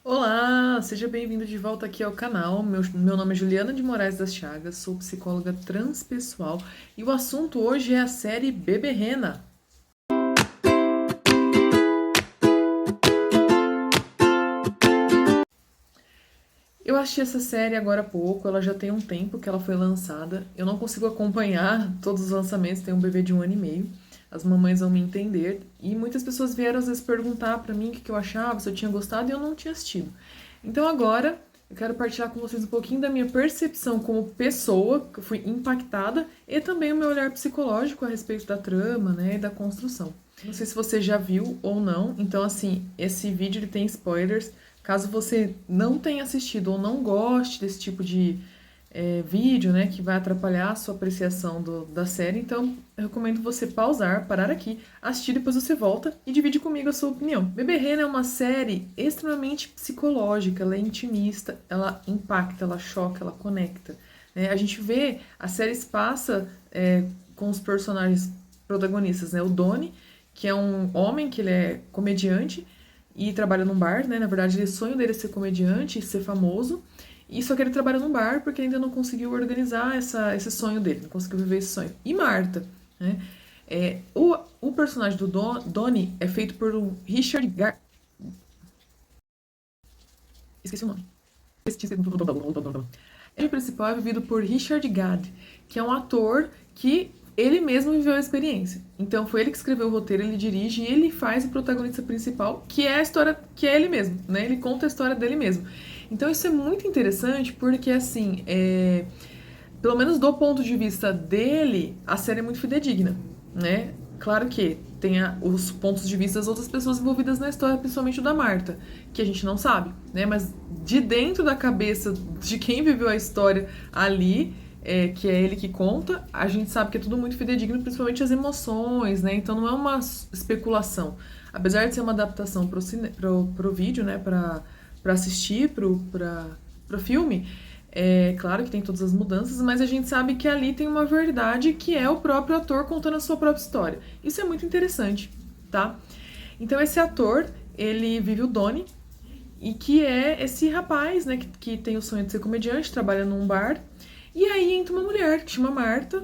Olá, seja bem-vindo de volta aqui ao canal. Meu nome é Juliana de Moraes das Chagas, sou psicóloga transpessoal e o assunto hoje é a série Beberrena. Eu achei essa série agora há pouco, ela já tem um tempo que ela foi lançada. Eu não consigo acompanhar todos os lançamentos, tem um bebê de 1 ano e meio. As mamães vão me entender. E muitas pessoas vieram às vezes perguntar pra mim o que eu achava, se eu tinha gostado e eu não tinha assistido. Então agora eu quero partilhar com vocês um pouquinho da minha percepção como pessoa, que eu fui impactada, e também o meu olhar psicológico a respeito da trama, né, e da construção. Não sei se você já viu ou não, então assim, esse vídeo ele tem spoilers. Caso você não tenha assistido ou não goste desse tipo de vídeo, né, que vai atrapalhar a sua apreciação da série, então eu recomendo você pausar, parar aqui, assistir, depois você volta e divide comigo a sua opinião. Beberrena é uma série extremamente psicológica, ela é intimista, ela impacta, ela choca, ela conecta. A gente vê, a série se passa com os personagens protagonistas, né, o Donnie, que é um homem que ele é comediante e trabalha num bar, né? Na verdade, o sonho dele é ser comediante e ser famoso. E só que ele trabalha num bar porque ainda não conseguiu organizar esse sonho dele, não conseguiu viver esse sonho. E Marta, né? O personagem do Donnie é feito por um Richard Esqueci o nome. O principal é vivido por Richard Gad, que é um ator que ele mesmo viveu a experiência. Então foi ele que escreveu o roteiro, ele dirige e ele faz o protagonista principal, que é a história, que é ele mesmo, né? Ele conta a história dele mesmo. Então isso é muito interessante porque assim, pelo menos do ponto de vista dele, a série é muito fidedigna, né? Claro que tem os pontos de vista das outras pessoas envolvidas na história, principalmente o da Marta, que a gente não sabe, né? Mas de dentro da cabeça de quem viveu a história ali, que é ele que conta, a gente sabe que é tudo muito fidedigno, principalmente as emoções, né? Então não é uma especulação. Apesar de ser uma adaptação pro vídeo, né? Pra assistir, pro filme, é claro que tem todas as mudanças, mas a gente sabe que ali tem uma verdade que é o próprio ator contando a sua própria história. Isso é muito interessante, tá? Então esse ator, ele vive o Donnie, e que é esse rapaz, né, que tem o sonho de ser comediante, trabalha num bar, e aí entra uma mulher que chama Marta,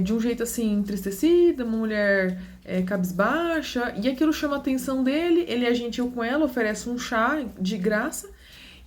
de um jeito assim, entristecida, uma mulher cabisbaixa, e aquilo chama a atenção dele, ele é gentil com ela, oferece um chá de graça,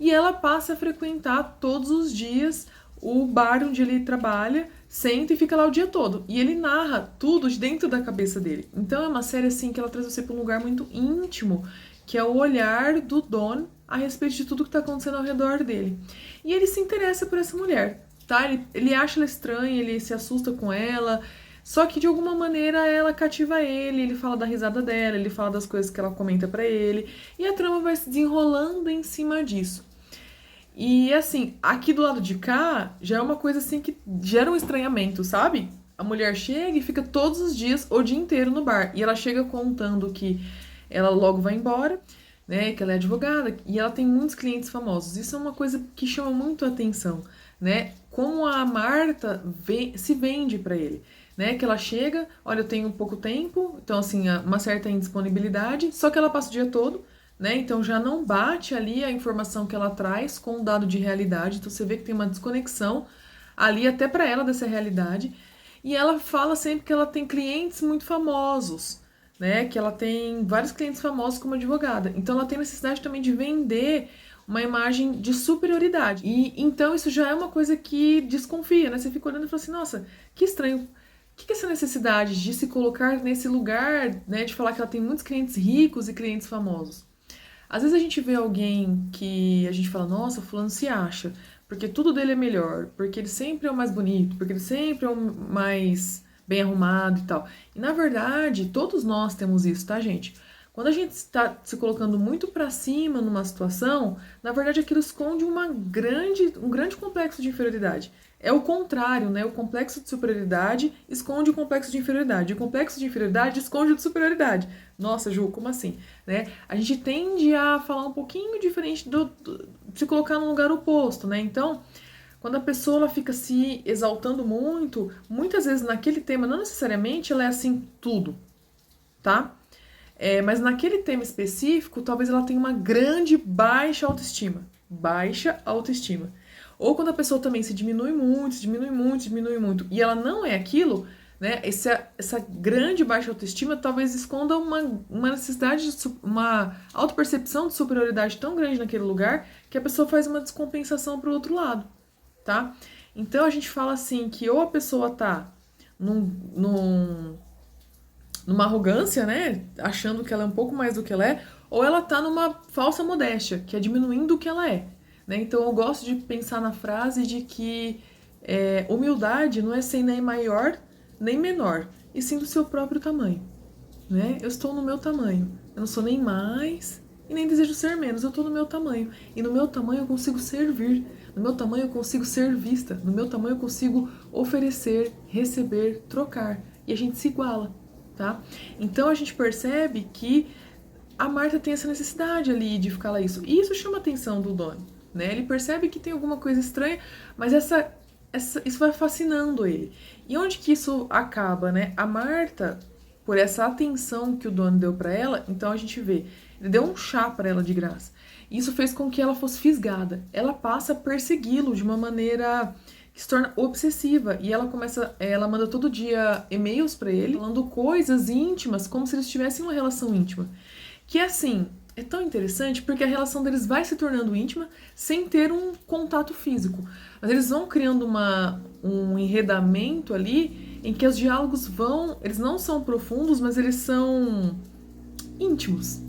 e ela passa a frequentar todos os dias o bar onde ele trabalha, senta e fica lá o dia todo. E ele narra tudo de dentro da cabeça dele. Então é uma série assim que ela traz você para um lugar muito íntimo, que é o olhar do Don a respeito de tudo que está acontecendo ao redor dele. E ele se interessa por essa mulher, tá? Ele acha ela estranha, ele se assusta com ela, só que de alguma maneira ela cativa ele fala da risada dela, ele fala das coisas que ela comenta pra ele, e a trama vai se desenrolando em cima disso. E assim, aqui do lado de cá já é uma coisa assim que gera um estranhamento, sabe? A mulher chega e fica todos os dias, o dia inteiro no bar. E ela chega contando que ela logo vai embora, né? Que ela é advogada e ela tem muitos clientes famosos. Isso é uma coisa que chama muito a atenção, né? Como a Marta se vende para ele, né? Que ela chega, olha, eu tenho pouco tempo, então assim, uma certa indisponibilidade, só que ela passa o dia todo, né? Então já não bate ali a informação que ela traz com o dado de realidade. Então você vê que tem uma desconexão ali até para ela dessa realidade. E ela fala sempre que ela tem clientes muito famosos, né? Que ela tem vários clientes famosos como advogada. Então ela tem necessidade também de vender uma imagem de superioridade. E então isso já é uma coisa que desconfia, né? Você fica olhando e fala assim, nossa, que estranho. O que é essa necessidade de se colocar nesse lugar, né? De falar que ela tem muitos clientes ricos e clientes famosos. Às vezes a gente vê alguém que a gente fala, nossa, fulano se acha, porque tudo dele é melhor, porque ele sempre é o mais bonito, porque ele sempre é o mais bem arrumado e tal. E na verdade, todos nós temos isso, tá, gente? Quando a gente está se colocando muito pra cima numa situação, na verdade aquilo esconde um grande complexo de inferioridade. É o contrário, né? O complexo de superioridade esconde o complexo de inferioridade. E o complexo de inferioridade esconde o de superioridade. Nossa, Ju, como assim? Né? A gente tende a falar um pouquinho diferente de se colocar num lugar oposto, né? Então, quando a pessoa ela fica se exaltando muito, muitas vezes naquele tema, não necessariamente ela é assim tudo, tá? Mas naquele tema específico, talvez ela tenha uma grande baixa autoestima. Baixa autoestima. Ou quando a pessoa também se diminui muito, diminui muito, diminui muito, e ela não é aquilo, né? Essa grande baixa autoestima talvez esconda uma necessidade, uma autopercepção de superioridade tão grande naquele lugar que a pessoa faz uma descompensação para o outro lado, tá? Então a gente fala assim que ou a pessoa tá numa arrogância, né? Achando que ela é um pouco mais do que ela é, ou ela tá numa falsa modéstia, que é diminuindo o que ela é. Né? Então eu gosto de pensar na frase de que humildade não é ser nem maior nem menor, e sim do seu próprio tamanho. Né? Eu estou no meu tamanho. Eu não sou nem mais e nem desejo ser menos. Eu estou no meu tamanho. E no meu tamanho eu consigo servir. No meu tamanho eu consigo ser vista. No meu tamanho eu consigo oferecer, receber, trocar. E a gente se iguala, tá? Então a gente percebe que a Marta tem essa necessidade ali de ficar lá isso. E isso chama a atenção do Donnie, né? Ele percebe que tem alguma coisa estranha, mas isso vai fascinando ele. E onde que isso acaba, né? A Marta, por essa atenção que o Donnie deu pra ela, então a gente vê, ele deu um chá pra ela de graça. Isso fez com que ela fosse fisgada. Ela passa a persegui-lo de uma maneira que se torna obsessiva e ela manda todo dia e-mails pra ele falando coisas íntimas, como se eles tivessem uma relação íntima. Que assim, é tão interessante porque a relação deles vai se tornando íntima sem ter um contato físico. Mas eles vão criando um enredamento ali em que os diálogos eles não são profundos, mas eles são íntimos.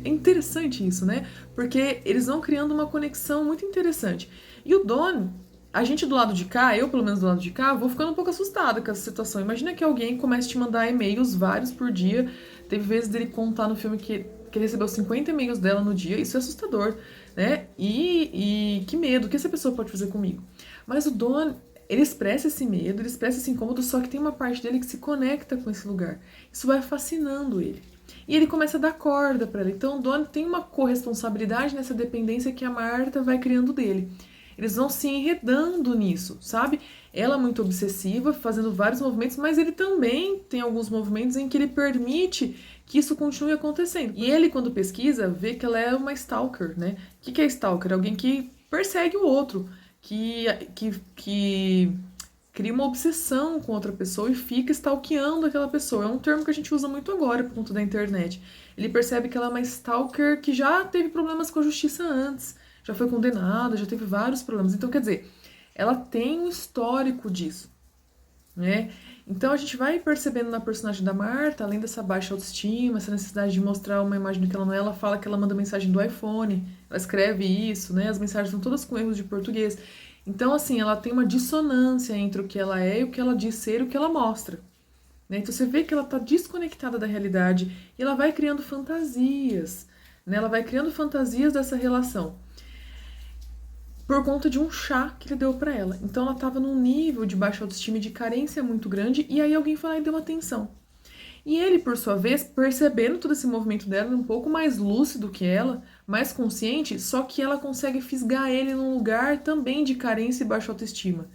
É interessante isso, né? Porque eles vão criando uma conexão muito interessante. E o Don, a gente do lado de cá, eu pelo menos do lado de cá, vou ficando um pouco assustada com essa situação. Imagina que alguém comece a te mandar e-mails vários por dia. Teve vezes dele contar no filme que ele recebeu 50 e-mails dela no dia. Isso é assustador, né? E que medo, o que essa pessoa pode fazer comigo? Mas o Don, ele expressa esse medo, ele expressa esse incômodo, só que tem uma parte dele que se conecta com esse lugar. Isso vai fascinando ele. E ele começa a dar corda para ela. Então o Don tem uma corresponsabilidade nessa dependência que a Marta vai criando dele. Eles vão se enredando nisso, sabe? Ela é muito obsessiva, fazendo vários movimentos, mas ele também tem alguns movimentos em que ele permite que isso continue acontecendo. E ele, quando pesquisa, vê que ela é uma stalker, né? O que é stalker? Alguém que persegue o outro, que cria uma obsessão com outra pessoa e fica stalkeando aquela pessoa. É um termo que a gente usa muito agora por conta da internet. Ele percebe que ela é uma stalker que já teve problemas com a justiça antes, já foi condenada, já teve vários problemas. Então, quer dizer, ela tem um histórico disso, né? Então a gente vai percebendo na personagem da Marta, além dessa baixa autoestima, essa necessidade de mostrar uma imagem do que ela não é, ela fala que ela manda mensagem do iPhone, ela escreve isso, né? As mensagens são todas com erros de português. Então, assim, ela tem uma dissonância entre o que ela é e o que ela diz ser e o que ela mostra. Né? Então você vê que ela está desconectada da realidade e ela vai criando fantasias, né? Ela vai criando fantasias dessa relação por conta de um chá que ele deu pra ela. Então ela tava num nível de baixa autoestima e de carência muito grande, e aí alguém foi lá e deu atenção. E ele, por sua vez, percebendo todo esse movimento dela, um pouco mais lúcido que ela, mais consciente, só que ela consegue fisgar ele num lugar também de carência e baixa autoestima.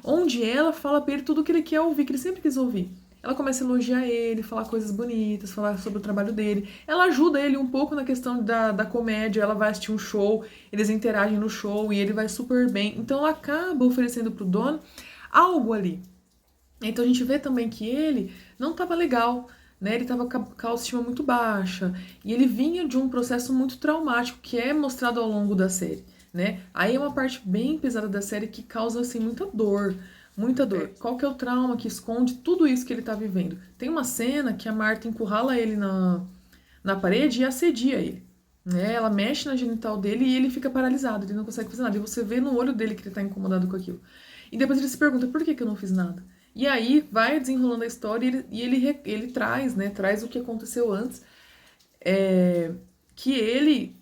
Onde ela fala pra ele tudo o que ele quer ouvir, que ele sempre quis ouvir. Ela começa a elogiar ele, falar coisas bonitas, falar sobre o trabalho dele. Ela ajuda ele um pouco na questão da comédia, ela vai assistir um show, eles interagem no show e ele vai super bem. Então ela acaba oferecendo pro Don algo ali. Então a gente vê também que ele não estava legal, né? Ele estava com a autoestima muito baixa e ele vinha de um processo muito traumático que é mostrado ao longo da série, né? Aí é uma parte bem pesada da série que causa assim muita dor. Muita dor. Qual que é o trauma que esconde tudo isso que ele tá vivendo? Tem uma cena que a Marta encurrala ele na parede e assedia ele. Né? Ela mexe na genital dele e ele fica paralisado, ele não consegue fazer nada. E você vê no olho dele que ele tá incomodado com aquilo. E depois ele se pergunta, por que eu não fiz nada? E aí vai desenrolando a história e ele traz, né? Traz o que aconteceu antes. Que ele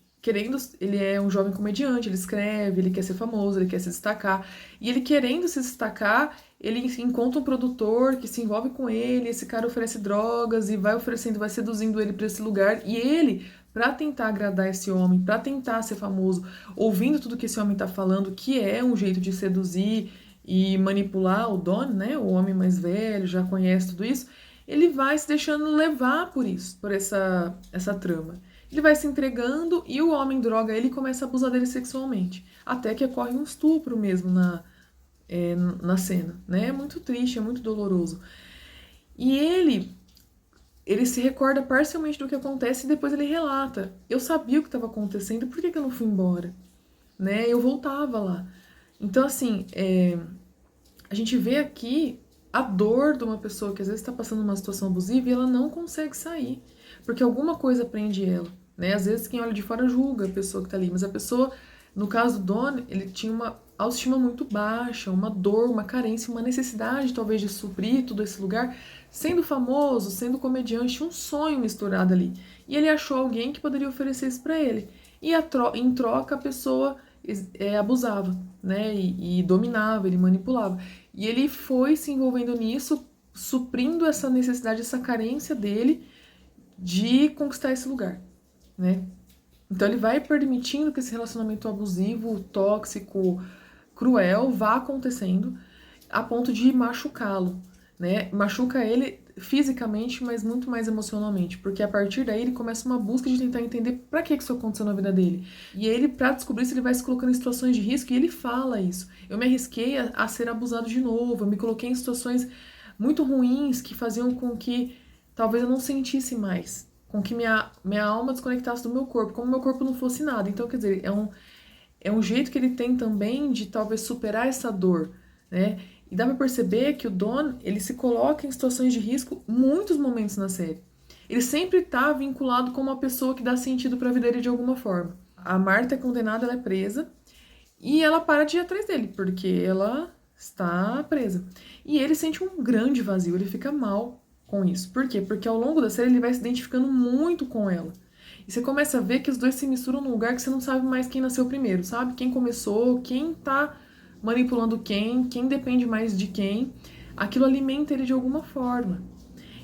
ele é um jovem comediante, ele escreve, ele quer ser famoso, ele quer se destacar. E ele querendo se destacar, ele encontra um produtor que se envolve com ele, esse cara oferece drogas e vai oferecendo, vai seduzindo ele para esse lugar. E ele, para tentar agradar esse homem, para tentar ser famoso, ouvindo tudo que esse homem tá falando, que é um jeito de seduzir e manipular o Don, né, o homem mais velho, já conhece tudo isso, ele vai se deixando levar por isso, por essa trama. Ele vai se entregando e o homem droga ele começa a abusar dele sexualmente. Até que ocorre um estupro mesmo na cena, né? É muito triste, é muito doloroso. E ele se recorda parcialmente do que acontece e depois ele relata. Eu sabia o que estava acontecendo, por que eu não fui embora? Né? Eu voltava lá. Então, assim, a gente vê aqui a dor de uma pessoa que às vezes está passando uma situação abusiva e ela não consegue sair, porque alguma coisa prende ela, né? Às vezes quem olha de fora julga a pessoa que está ali, mas a pessoa, no caso do Don, ele tinha uma autoestima muito baixa, uma dor, uma carência, uma necessidade talvez de suprir todo esse lugar, sendo famoso, sendo comediante, um sonho misturado ali. E ele achou alguém que poderia oferecer isso para ele. E em troca a pessoa abusava, né? E dominava, ele manipulava. E ele foi se envolvendo nisso, suprindo essa necessidade, essa carência dele de conquistar esse lugar, né? Então ele vai permitindo que esse relacionamento abusivo, tóxico, cruel vá acontecendo a ponto de machucá-lo, né? Machuca ele fisicamente, mas muito mais emocionalmente, porque a partir daí ele começa uma busca de tentar entender para que isso aconteceu na vida dele. E ele, para descobrir isso, ele vai se colocando em situações de risco e ele fala isso. Eu me arrisquei a ser abusado de novo, eu me coloquei em situações muito ruins que faziam com que talvez eu não sentisse mais, com que minha alma desconectasse do meu corpo, como meu corpo não fosse nada. Então, quer dizer, é um jeito que ele tem também de talvez superar essa dor, né? E dá pra perceber que o Don, ele se coloca em situações de risco muitos momentos na série. Ele sempre tá vinculado com uma pessoa que dá sentido pra vida dele de alguma forma. A Marta é condenada, ela é presa, e ela para de ir atrás dele, porque ela está presa. E ele sente um grande vazio, ele fica mal com isso. Por quê? Porque ao longo da série ele vai se identificando muito com ela. E você começa a ver que os dois se misturam num lugar que você não sabe mais quem nasceu primeiro, sabe? Quem começou, quem tá manipulando quem depende mais de quem. Aquilo alimenta ele de alguma forma.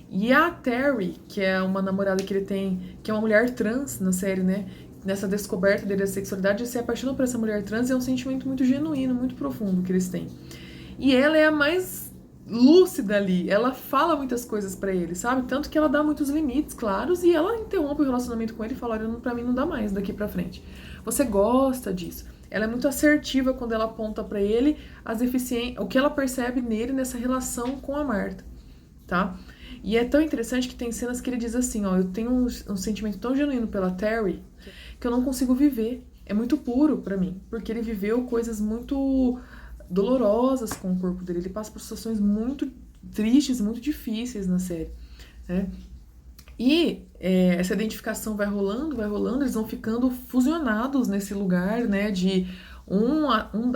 E a Terry, que é uma namorada que ele tem, que é uma mulher trans na série, né? Nessa descoberta dele da sexualidade, ele se apaixona por essa mulher trans e é um sentimento muito genuíno, muito profundo que eles têm. E ela é a mais lúcida ali, ela fala muitas coisas pra ele, sabe? Tanto que ela dá muitos limites claros e ela interrompe o relacionamento com ele e fala: olha, pra mim não dá mais daqui pra frente. Você gosta disso. Ela é muito assertiva quando ela aponta pra ele as deficiências, o que ela percebe nele nessa relação com a Marta, tá? E é tão interessante que tem cenas que ele diz assim, ó, eu tenho um sentimento tão genuíno pela Terry que eu não consigo viver. É muito puro pra mim, porque ele viveu coisas muito dolorosas com o corpo dele. Ele passa por situações muito tristes, muito difíceis na série, né? E essa identificação vai rolando, eles vão ficando fusionados nesse lugar, né, de um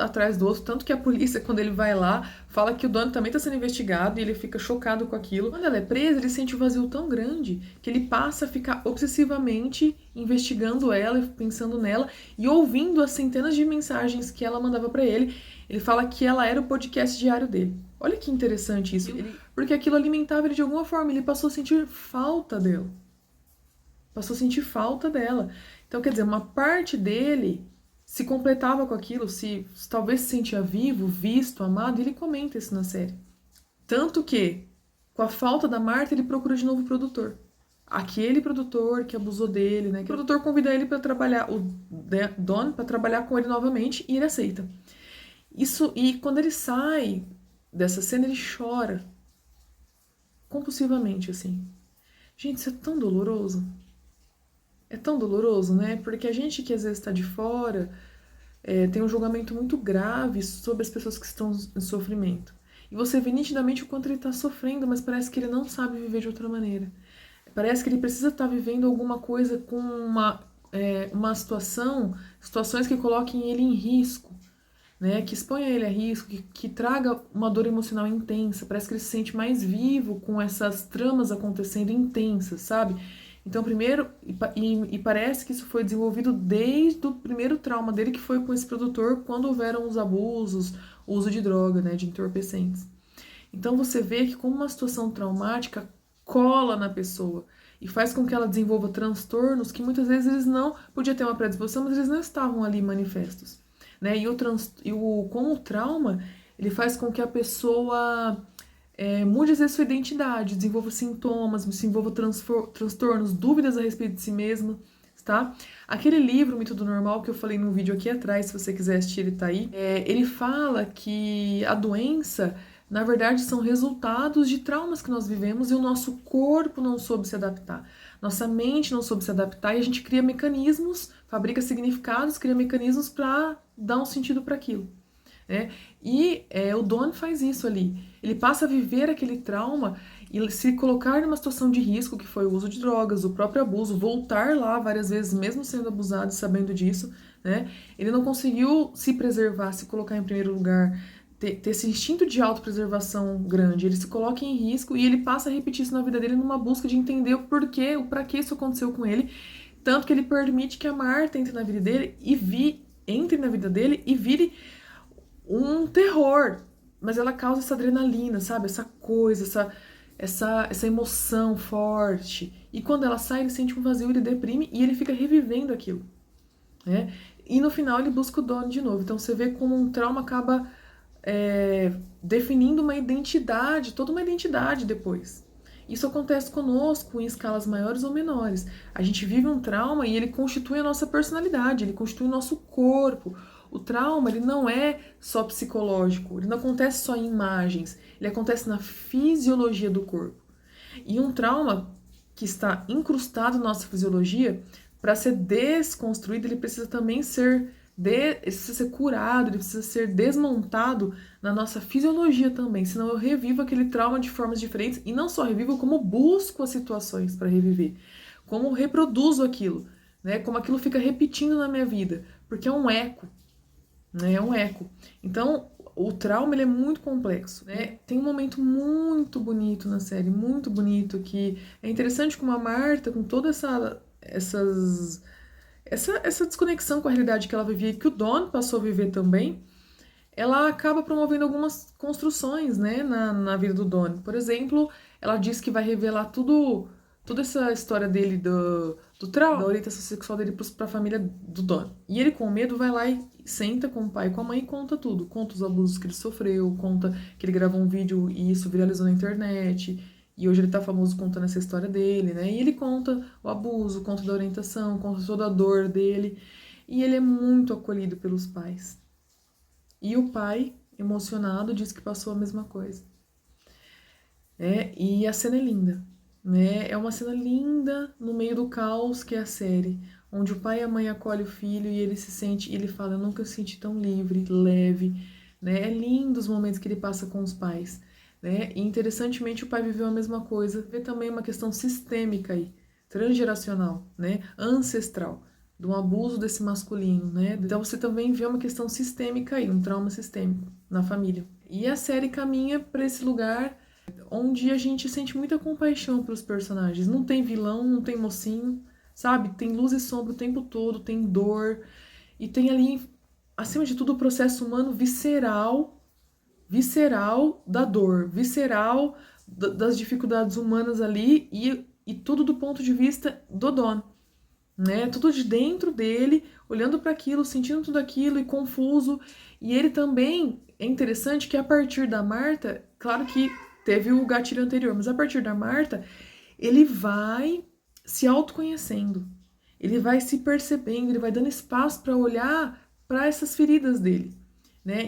atrás do outro, tanto que a polícia, quando ele vai lá, fala que o dono também está sendo investigado e ele fica chocado com aquilo. Quando ela é presa, ele sente um vazio tão grande que ele passa a ficar obsessivamente investigando ela e pensando nela e ouvindo as centenas de mensagens que ela mandava para ele. Ele fala que ela era o podcast diário dele. Olha que interessante isso, porque aquilo alimentava ele de alguma forma, ele passou a sentir falta dela. Passou a sentir falta dela. Então, quer dizer, uma parte dele se completava com aquilo, se talvez se sentia vivo, visto, amado, e ele comenta isso na série. Tanto que, com a falta da Marta, ele procura de novo o produtor. Aquele produtor que abusou dele, né? O produtor convida ele para trabalhar, o Don, para trabalhar com ele novamente, e ele aceita. Isso, e quando ele sai dessa cena, ele chora compulsivamente, assim. Gente, isso é tão doloroso. É tão doloroso, né? Porque a gente que às vezes está de fora tem um julgamento muito grave sobre as pessoas que estão em sofrimento. E você vê nitidamente o quanto ele está sofrendo, mas parece que ele não sabe viver de outra maneira. Parece que ele precisa estar vivendo alguma coisa com uma situações que coloquem ele em risco, né, que exponha ele a risco, que traga uma dor emocional intensa. Parece que ele se sente mais vivo com essas tramas acontecendo intensas, sabe? Então, primeiro, e parece que isso foi desenvolvido desde o primeiro trauma dele, que foi com esse produtor, quando houveram os abusos, o uso de droga, né, de entorpecentes. Então, você vê que como uma situação traumática cola na pessoa e faz com que ela desenvolva transtornos que muitas vezes eles não podiam ter uma predisposição, mas eles não estavam ali manifestos. Né? Como o trauma, ele faz com que a pessoa mude às vezes sua identidade, desenvolva sintomas, desenvolva transtornos, dúvidas a respeito de si mesmo, tá? Aquele livro, Mito do Normal, que eu falei no vídeo aqui atrás, se você quiser assistir, ele tá aí, ele fala que a doença, na verdade, são resultados de traumas que nós vivemos e o nosso corpo não soube se adaptar. Nossa mente não soube se adaptar e a gente cria mecanismos, fabrica significados, cria mecanismos para dar um sentido para aquilo. E o Don faz isso ali. Ele passa a viver aquele trauma e se colocar numa situação de risco, que foi o uso de drogas, o próprio abuso, voltar lá várias vezes, mesmo sendo abusado e sabendo disso, Ele não conseguiu se preservar, se colocar em primeiro lugar, ter esse instinto de autopreservação grande. Ele se coloca em risco e ele passa a repetir isso na vida dele numa busca de entender o porquê, o para que isso aconteceu com ele, tanto que ele permite que a Marta entre na vida dele e vire um terror, mas ela causa essa adrenalina, sabe? Essa coisa, essa emoção forte. E quando ela sai, ele sente um vazio, ele deprime e ele fica revivendo aquilo, E no final ele busca o Don de novo. Então você vê como um trauma acaba definindo uma identidade, toda uma identidade depois. Isso acontece conosco em escalas maiores ou menores. A gente vive um trauma e ele constitui a nossa personalidade, ele constitui o nosso corpo. O trauma, ele não é só psicológico, ele não acontece só em imagens, ele acontece na fisiologia do corpo. E um trauma que está incrustado na nossa fisiologia, para ser desconstruído, ele precisa também ser curado, ele precisa ser desmontado na nossa fisiologia também, senão eu revivo aquele trauma de formas diferentes, e não só revivo, como busco as situações para reviver, como reproduzo aquilo, como aquilo fica repetindo na minha vida, porque é um eco. É um eco. Então, o trauma ele é muito complexo. Tem um momento muito bonito na série, muito bonito, que é interessante como a Marta, com toda essa desconexão com a realidade que ela vivia e que o Don passou a viver também, ela acaba promovendo algumas construções, na vida do Don. Por exemplo, ela diz que vai revelar toda essa história dele do trauma, da orientação sexual dele pra família do Don. E ele, com medo, vai lá e senta com o pai e com a mãe e conta tudo. Conta os abusos que ele sofreu, conta que ele gravou um vídeo e isso viralizou na internet. E hoje ele tá famoso contando essa história dele, E ele conta o abuso, conta da orientação, conta toda a dor dele. E ele é muito acolhido pelos pais. E o pai, emocionado, diz que passou a mesma coisa. E a cena é linda. É uma cena linda no meio do caos que é a série, onde o pai e a mãe acolhem o filho e ele se sente, ele fala, eu nunca me senti tão livre, leve, É lindo os momentos que ele passa com os pais, E interessantemente o pai viveu a mesma coisa, vê também uma questão sistêmica aí, transgeracional, ancestral, de um abuso desse masculino, Então você também vê uma questão sistêmica aí, um trauma sistêmico na família. E a série caminha para esse lugar onde a gente sente muita compaixão pelos personagens. Não tem vilão, não tem mocinho, sabe? Tem luz e sombra o tempo todo, tem dor. E tem ali, acima de tudo, o processo humano visceral da dor, visceral das dificuldades humanas ali e tudo do ponto de vista do Don. Tudo de dentro dele, olhando para aquilo, sentindo tudo aquilo e confuso. E ele também, é interessante que a partir da Marta, claro que teve o gatilho anterior, mas a partir da Marta, ele vai se autoconhecendo, ele vai se percebendo, ele vai dando espaço para olhar para essas feridas dele,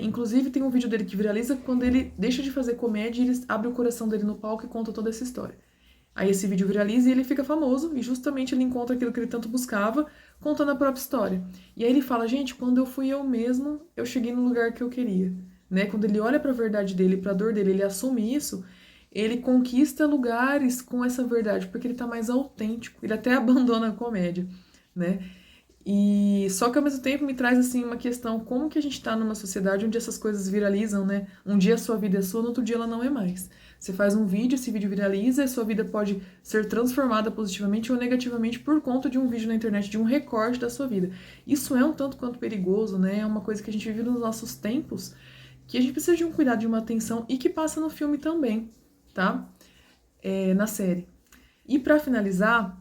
Inclusive tem um vídeo dele que viraliza quando ele deixa de fazer comédia e ele abre o coração dele no palco e conta toda essa história. Aí esse vídeo viraliza e ele fica famoso e justamente ele encontra aquilo que ele tanto buscava, contando a própria história. E aí ele fala, gente, quando eu fui eu mesmo, eu cheguei no lugar que eu queria. Quando ele olha para a verdade dele, para a dor dele, ele assume isso, ele conquista lugares com essa verdade, porque ele tá mais autêntico, ele até abandona a comédia, E só que ao mesmo tempo me traz assim uma questão, como que a gente tá numa sociedade onde essas coisas viralizam, Um dia a sua vida é sua, no outro dia ela não é mais. Você faz um vídeo, esse vídeo viraliza, a sua vida pode ser transformada positivamente ou negativamente por conta de um vídeo na internet, de um recorte da sua vida. Isso é um tanto quanto perigoso, É uma coisa que a gente vive nos nossos tempos, que a gente precisa de um cuidado, de uma atenção, e que passa no filme também, tá? Na série. E para finalizar,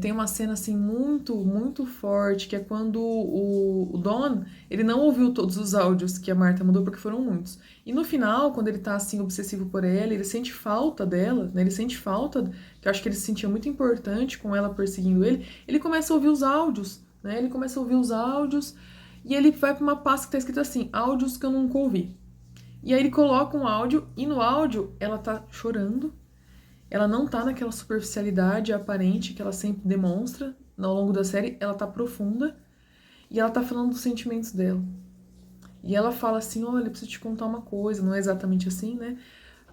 tem uma cena assim muito, muito forte, que é quando o Don, ele não ouviu todos os áudios que a Marta mandou, porque foram muitos. E no final, quando ele tá assim obsessivo por ela, ele sente falta dela, né? Ele sente falta, que eu acho que ele se sentia muito importante com ela perseguindo ele começa a ouvir os áudios, né? Ele começa a ouvir os áudios e ele vai pra uma pasta que tá escrito assim: áudios que eu nunca ouvi. E aí ele coloca um áudio e no áudio ela tá chorando. Ela não tá naquela superficialidade aparente que ela sempre demonstra ao longo da série, ela tá profunda e ela tá falando dos sentimentos dela. E ela fala assim: olha, eu preciso te contar uma coisa, não é exatamente assim, né?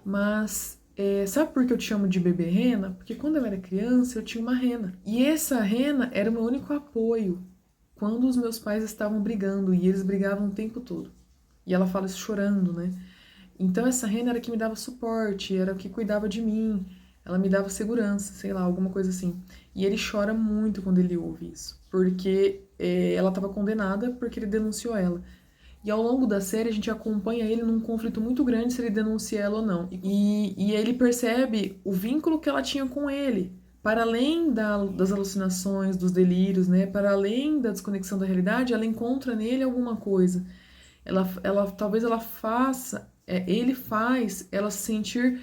Mas sabe por que eu te chamo de bebê rena? Porque quando eu era criança eu tinha uma rena. E essa rena era o meu único apoio quando os meus pais estavam brigando e eles brigavam o tempo todo. E ela fala isso chorando, né? Então essa rena era que me dava suporte, era que cuidava de mim, ela me dava segurança, sei lá, alguma coisa assim. E ele chora muito quando ele ouve isso, porque ela estava condenada porque ele denunciou ela. E ao longo da série a gente acompanha ele num conflito muito grande se ele denuncia ela ou não. E ele percebe o vínculo que ela tinha com ele, para além das alucinações, dos delírios, né? Para além da desconexão da realidade, ela encontra nele alguma coisa. Talvez ela faça, ele faz ela se sentir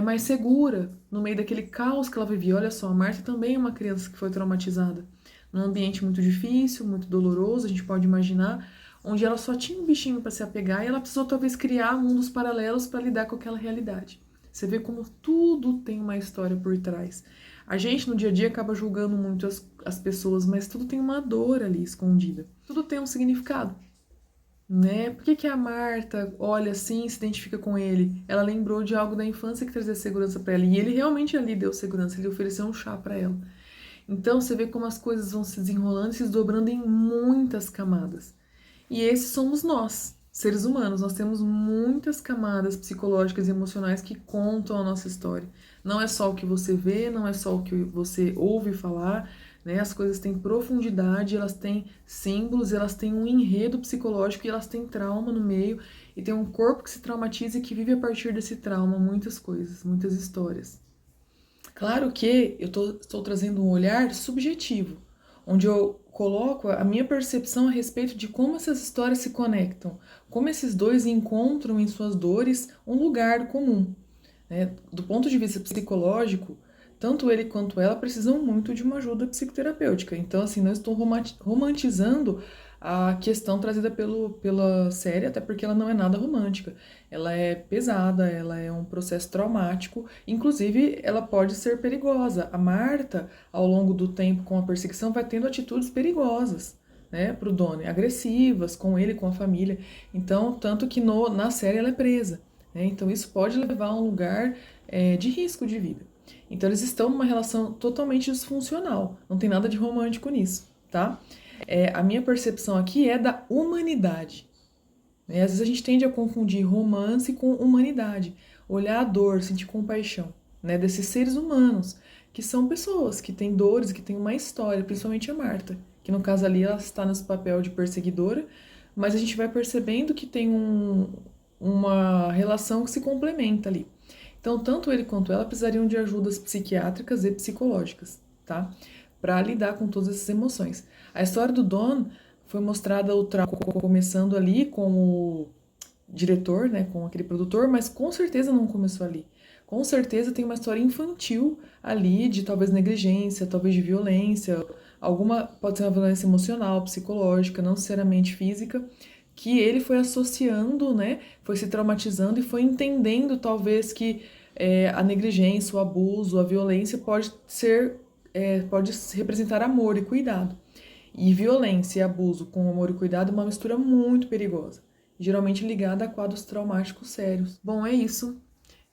mais segura no meio daquele caos que ela vivia. Olha só, a Marta também é uma criança que foi traumatizada num ambiente muito difícil, muito doloroso, a gente pode imaginar, onde ela só tinha um bichinho para se apegar e ela precisou talvez criar mundos paralelos para lidar com aquela realidade. Você vê como tudo tem uma história por trás. A gente no dia a dia acaba julgando muito as pessoas, mas tudo tem uma dor ali escondida. Tudo tem um significado. Né? Por que a Marta olha assim e se identifica com ele? Ela lembrou de algo da infância que trazia segurança para ela. E ele realmente ali deu segurança, ele ofereceu um chá para ela. Então você vê como as coisas vão se desenrolando e se desdobrando em muitas camadas. E esses somos nós, seres humanos. Nós temos muitas camadas psicológicas e emocionais que contam a nossa história. Não é só o que você vê, não é só o que você ouve falar, né? As coisas têm profundidade, elas têm símbolos, elas têm um enredo psicológico e elas têm trauma no meio. E tem um corpo que se traumatiza e que vive a partir desse trauma muitas coisas, muitas histórias. Claro que eu estou trazendo um olhar subjetivo, onde eu coloco a minha percepção a respeito de como essas histórias se conectam, como esses dois encontram em suas dores um lugar comum. Né? Do ponto de vista psicológico, tanto ele quanto ela precisam muito de uma ajuda psicoterapêutica. Então, assim, não estou romantizando a questão trazida pela série, até porque ela não é nada romântica. Ela é pesada, ela é um processo traumático, inclusive ela pode ser perigosa. A Marta, ao longo do tempo com a perseguição, vai tendo atitudes perigosas, né, para o Donnie, agressivas com ele, com a família. Então, tanto que na série ela é presa. Né? Então, isso pode levar a um lugar de risco de vida. Então, eles estão numa relação totalmente disfuncional. Não tem nada de romântico nisso, tá? A minha percepção aqui é da humanidade. Né? Às vezes a gente tende a confundir romance com humanidade. Olhar a dor, sentir compaixão, né? Desses seres humanos, que são pessoas que têm dores, que têm uma história, principalmente a Marta, que no caso ali ela está nesse papel de perseguidora, mas a gente vai percebendo que tem uma relação que se complementa ali. Então, tanto ele quanto ela precisariam de ajudas psiquiátricas e psicológicas, tá? Para lidar com todas essas emoções. A história do Don foi mostrada o trauma começando ali com o diretor, né, com aquele produtor, mas com certeza não começou ali. Com certeza tem uma história infantil ali de talvez negligência, talvez de violência, pode ser uma violência emocional, psicológica, não necessariamente física, que ele foi associando, né, foi se traumatizando e foi entendendo talvez que a negligência, o abuso, a violência pode representar amor e cuidado. E violência e abuso com amor e cuidado é uma mistura muito perigosa, geralmente ligada a quadros traumáticos sérios. Bom, é isso.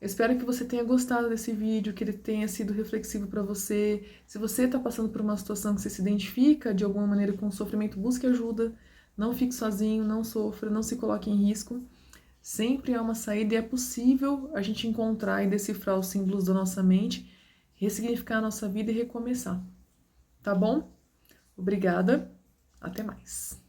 Eu espero que você tenha gostado desse vídeo, que ele tenha sido reflexivo para você. Se você está passando por uma situação que você se identifica de alguma maneira com o sofrimento, busque ajuda. Não fique sozinho, não sofra, não se coloque em risco. Sempre há uma saída e é possível a gente encontrar e decifrar os símbolos da nossa mente, ressignificar a nossa vida e recomeçar. Tá bom? Obrigada. Até mais.